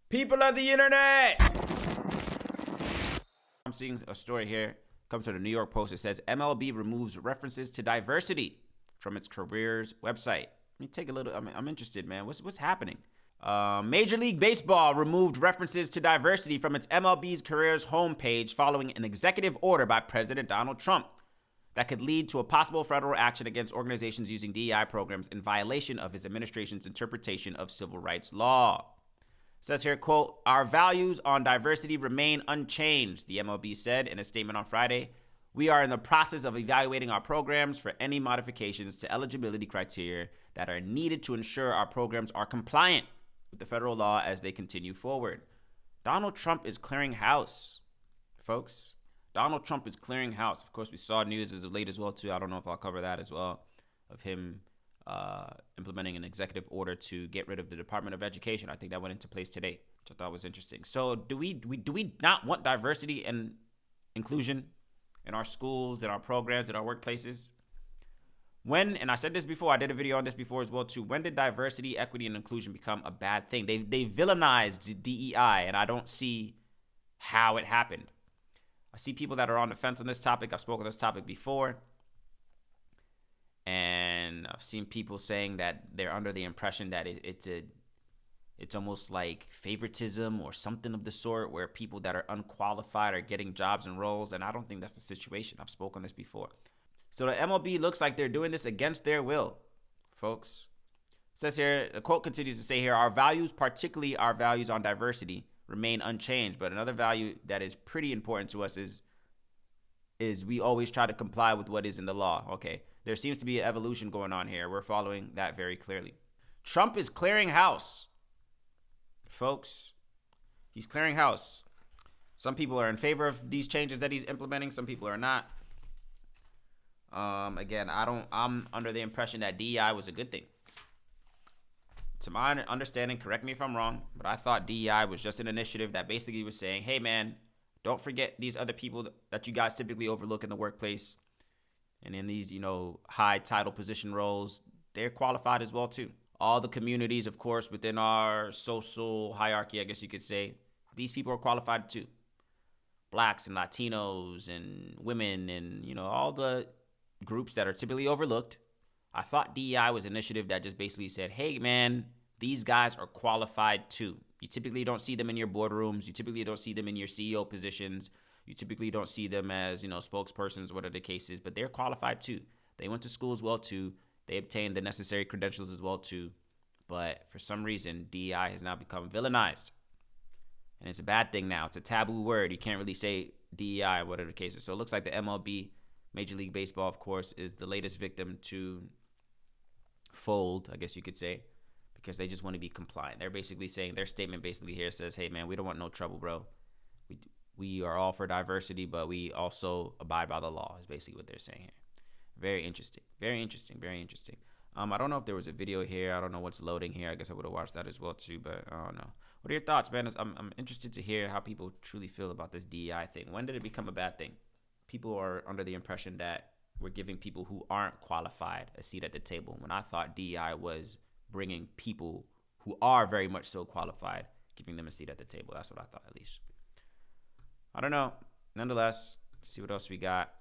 People of the internet! I'm seeing a story here. Comes from the New York Post. It says MLB removes references to diversity from its careers website. Let me take a little. I'm interested, man. What's happening? Major League Baseball removed references to diversity from its MLB's careers homepage following an executive order by President Donald Trump that could lead to a possible federal action against organizations using DEI programs in violation of his administration's interpretation of civil rights law. It says here, quote, "Our values on diversity remain unchanged," the MLB said in a statement on Friday. "We are in the process of evaluating our programs for any modifications to eligibility criteria that are needed to ensure our programs are compliant with the federal law as they continue forward." Donald Trump is clearing house, folks. Donald Trump is clearing house. Of course, we saw news as of late as well, too. I don't know if I'll cover that as well, of him implementing an executive order to get rid of the Department of Education. I think that went into place today, which I thought was interesting. So do we not want diversity and inclusion in our schools, in our programs, in our workplaces? When, and I said this before, I did a video on this before as well too, when did diversity, equity, and inclusion become a bad thing? They villainized DEI, and I don't see how it happened. I see people that are on the fence on this topic. I've spoken on this topic before. And I've seen people saying that they're under the impression that it's almost like favoritism or something of the sort, where people that are unqualified are getting jobs and roles. And I don't think that's the situation. I've spoken on this before. So the MLB looks like they're doing this against their will, folks. It says here, the quote continues to say here, "Our values, particularly our values on diversity, remain unchanged. But another value that is pretty important to us is we always try to comply with what is in the law." Okay, there seems to be an evolution going on here. We're following that very clearly. Trump is clearing house, folks. He's clearing house. Some people are in favor of these changes that he's implementing. Some people are not. Again, I'm under the impression that DEI was a good thing. To my understanding, correct me if I'm wrong, but I thought DEI was just an initiative that basically was saying, hey man, don't forget these other people that you guys typically overlook in the workplace and in these, high title position roles. They're qualified as well too. All the communities, of course, within our social hierarchy, I guess you could say, these people are qualified too. Blacks and Latinos and women and, all the groups that are typically overlooked. I thought DEI was an initiative that just basically said, hey man, these guys are qualified too. You typically don't see them in your boardrooms. You typically don't see them in your CEO positions. You typically don't see them as, spokespersons, whatever the case is, but they're qualified too. They went to school as well too. They obtained the necessary credentials as well too. But for some reason, DEI has now become villainized. And it's a bad thing now. It's a taboo word. You can't really say DEI, whatever the case is. So it looks like the MLB, Major League Baseball, of course, is the latest victim to fold, I guess you could say, because they just want to be compliant. They're basically saying, their statement basically here says, hey man, we don't want no trouble, bro. We are all for diversity, but we also abide by the law, is basically what they're saying here. Very interesting. Very interesting. Very interesting. I don't know if there was a video here. I don't know what's loading here. I guess I would have watched that as well too, but I don't know. What are your thoughts, man? I'm interested to hear how people truly feel about this DEI thing. When did it become a bad thing? People are under the impression that we're giving people who aren't qualified a seat at the table, when I thought DEI was bringing people who are very much so qualified, giving them a seat at the table. That's what I thought, at least. I don't know. Nonetheless, let's see what else we got.